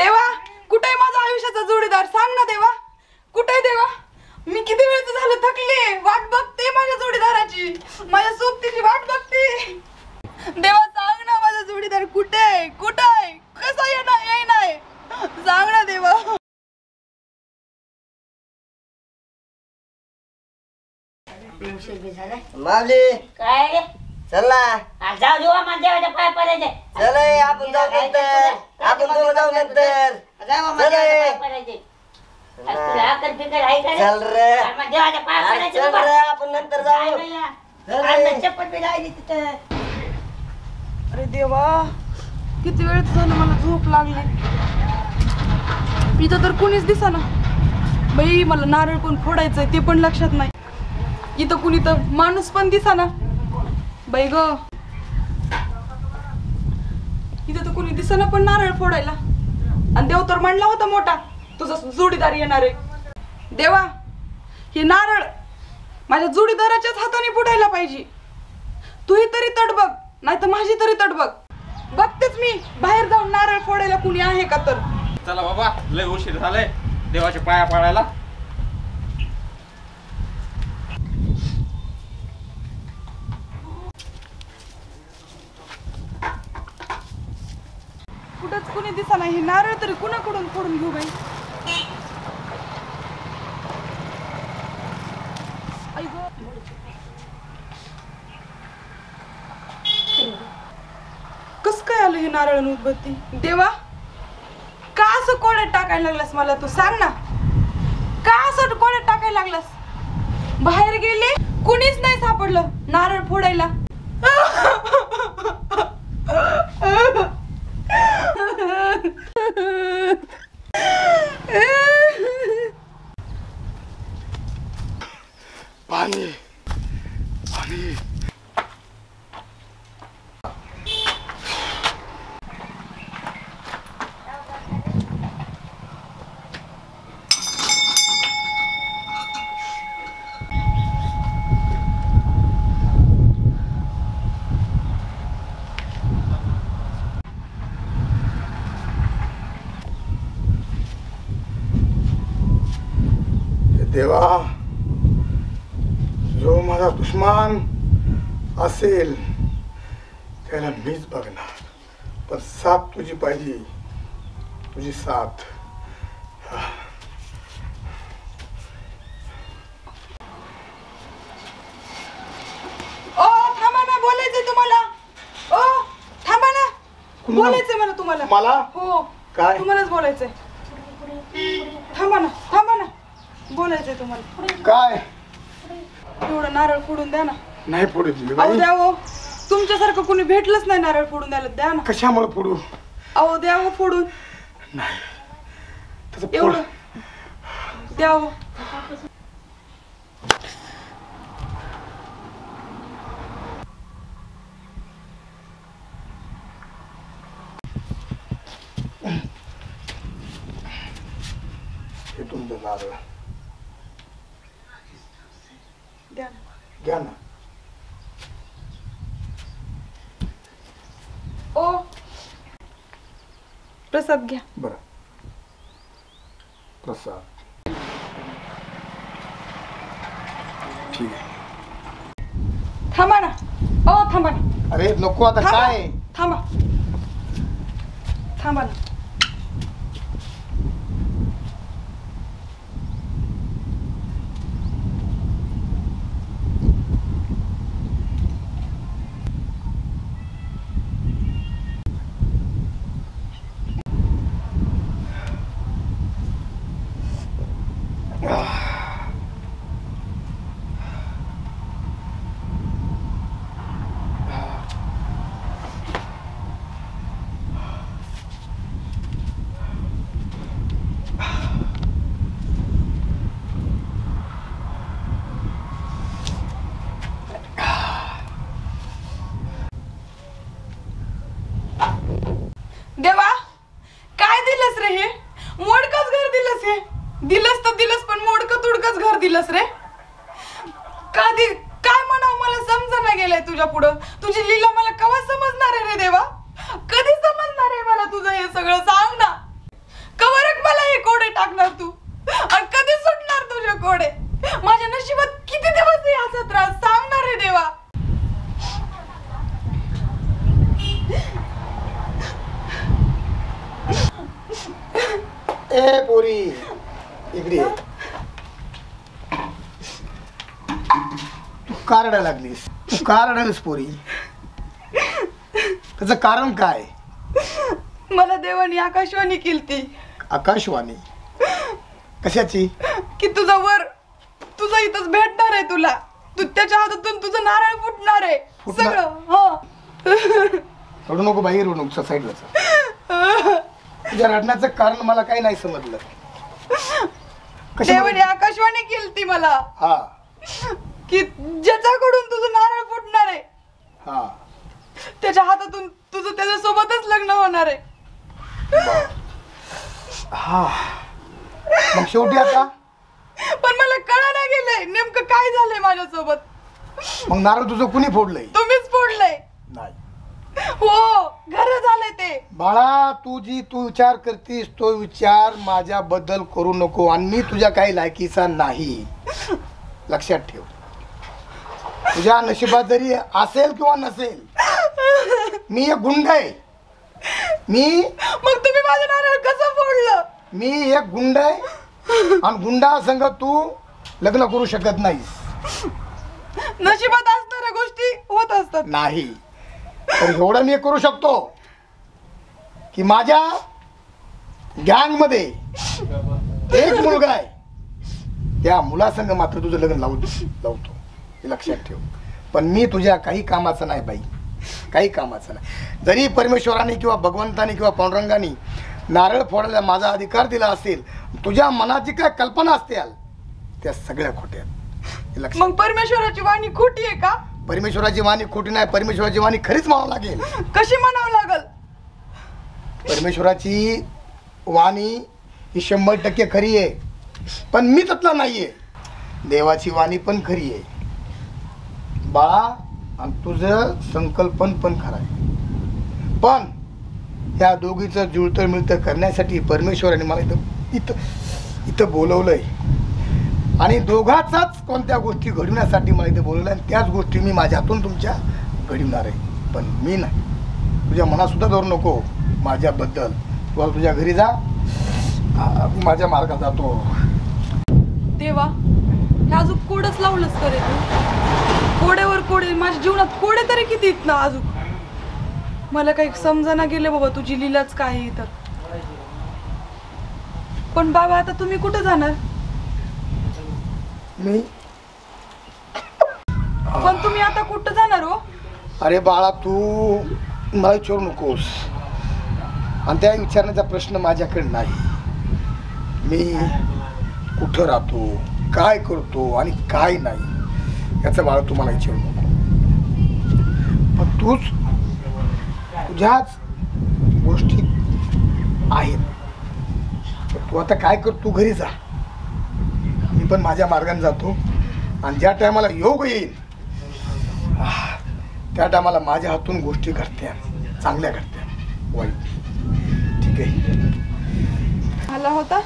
देवा कुठे आहे माझा आयुष्याचा जोडीदार? सांग ना देवा, कुठे आहे देवा? मी किती वेळचं झालं थकले, वाट बघते माझ्या जोडीदाराची, माझ्या सोबतीची वाट बघते. देवा सांग ना माझा जोडीदार कुठे आहे, कुठे आहे, कसा येईनाय, सांग ना देवा. मावली काय चला जाऊ जेव्हा मला देवाच्या पाय पडायचे. चल आपण जाऊ नंतर, आपण दोघं जाऊ नंतर. जाऊ मला देवाच्या पाय पडायचे. तुला अक्कल फिकर आहे का रे? चल रे मला देवाच्या पाय पडायचे चल बाबा. रे आपण नंतर जाऊ. अन्न चप्पल बी लावली तिथं. अरे देवा किती वेळ झालं मला झोप लागली, इथं तर कुणीच दिसेना. बाई मला नारळ पण फोडायचंय ते पण लक्षात नाही, इथं कुणी तर माणूस पण दिसेना. बाई ग इथं तर कुणी दिसेना पण नारळ फोडायला. आणि देव तर म्हणला होता मोठा तुझा जोडीदार येणार आहे. देवा हे नारळ माझ्या जोडीदाराच्याच हाताने फोडायला पाहिजे. तूही तरी तड बघ, नाही तर माझी तरी तड बघ. बघतेच मी बाहेर जाऊन नारळ फोडायला कुणी आहे का तर. चला बाबा लय उशीर झालाय देवाच्या पाया पडायला. कुठंच कुणी दिसा नाही, हे नारळ तरी कुणाकडून फोडून घेऊ बाई. आई गं. कस काय आलं हे नारळ आणि उदबत्ती? देवा का असं कोड्यात टाकायला लागलास मला, तू सांग ना, का असं कोड्यात टाकायला लागलास? बाहेर गेले कुणीच नाही सापडलं नारळ फोडायला. पाणी पाणी देवा, जो माझा दुश्मन असेल त्याला मीच बघणार, पण साथ तुझी पाहिजे, तुझी साथ. ओ थांबा ना, बोलायचंय तुम्हाला. ओ थांबा ना, बोलायचंय मला तुम्हाला. मला? हो काय? तुम्हालाच बोलायचंय. थांबा ना, थांबा ना, बोलायचंय तुम्हाला. काय? एवढं नारळ फोडून द्या ना. नाही फोडू दिली अहो बाई. द्या हो, तुमच्यासारखं कोणी भेटलंच नाही नारळ फोडून द्यायला. द्या ना. कशामुळे फोडू? अहो द्या हो फोडून. नाही तसं फोड. एवढं द्या हो. हे तुमचं नारळ द्या ना. घ्या ना. ओ प्रसाद घ्या. बरं प्रसाद ठीक आहे. थांबा ना. ओ थांबा ना. अरे नको आता. थांबा. काय थांबा थांबा ना. ए पोरी इकडे ये. तू का रडायला लागलीस? तू का रडायलीस पोरी? त्याचं कारण काय? मला देवानी आकाशवाणी केलती. आकाशवाणी कशाची? की तुझा वर तुझं इथंच भेटणार आहे तुला. तू त्याच्या हातातून तुझं नारळ फुटणार आहे फुटणार? सगळं. हो रडू नको बाई, रडू नको. साईडला तुझ्या रडण्याचं कारण मला काही नाही समजलं. देवाने आकाशवाणी केलती मला हा की ज्याच्याकडून तुझं नारळ फुटणार आहे हा त्याच्या हातातून तुझं त्याच्यासोबतच लग्न होणार आहे. हा मग शेवटी आता पण मला कळायला गेलंय नेमकं काय झालंय माझ्यासोबत. मग नारळ तुझं कुणी फोडलंय? तुम्हीच फोडलंय. नाही हो घर झालंय ते. बाळा, तू विचार करतीस तो विचार माझ्याबद्दल करू नको. आणि मी तुझ्या काही लायकीचा नाही, लक्षात ठेव. तुझ्या नशिबात जरी असेल किंवा नसेल, मी एक गुंड आहे. मग तुम्ही माझं नारळ कसं फोडलं? मी एक गुंड आहे आणि गुंडा संग तू लग्न करू शकत नाहीस. नशिबात असणाऱ्या गोष्टी होत असतात. नाही तर एवढं मी करू शकतो की माझ्या गँग मध्ये एक मुलगा आहे, त्या मुलासंग मात्र तुझं लग्न लावतो हे लक्षात ठेव. पण मी तुझ्या काही कामाचं नाही बाई, काही कामाचं नाही. जरी परमेश्वराने किंवा भगवंताने किंवा पांडुरंगाने नारळ फोडायला माझा अधिकार दिला असेल, तुझ्या मनाची काय कल्पना असतील त्या सगळ्या खोट्या. मग परमेश्वराची वाणी खोटी आहे का? परमेश्वराची वाणी खोटी नाही, परमेश्वराची वाणी खरीच म्हणावं लागेल. कशी म्हणावं लागल? परमेश्वराची वाणी ही 100% खरी आहे, पण मी त्यातला नाहीये. देवाची वाणी पण खरी आहे बाळा, आणि तुझं संकल्पन पण खरं आहे. पण ह्या दोघीचं जुळतं मिळतं करण्यासाठी परमेश्वराने मला इथं बोलवलंय. आणि दोघाचाच कोणत्या गोष्टी घडवण्यासाठी मला इथे बोलवलं, आणि त्याच गोष्टी मी माझ्या हातून तुमच्या घडवणार आहे. पण मी नाही. तुझ्या मनात सुद्धा धरू नको माझ्याबद्दल. तू तुझ्या घरी जा, माझ्या मार्गात जातो. देवा, हे अजून कोडच लावलंच करे तू. कोड्यावर कोडे, माझ्या जीवनात कोडे तरी किती आहेत ना अजून. मला काही समजाना गेले बाबा तुझी लीलाच काय आहे तर. पण बाबा आता तुम्ही कुठे जाणार? मी पण तुम्ही आता कुठं जाणार हो? अरे बाळा, तू मला विचारू नकोस, आणि त्या विचारण्याचा प्रश्न माझ्याकडे नाही. मी कुठं राहतो, काय करतो आणि काय नाही याचं बाळा तू मला विचारू नको. पण तुझ्याच गोष्टी आहेत. तू आता काय कर, तू घरी जा, मी पण माझ्या मार्गाने जातो. आणि ज्या टायमाला योग येईल त्या टायमाला माझ्या हातून गोष्टी घडत्या, चांगल्या घडत्या, वाईट. ठीक आहे? आला होता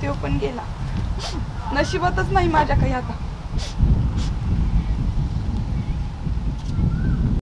तो पण गेला. नशिबातच नाही माझ्या काही आता.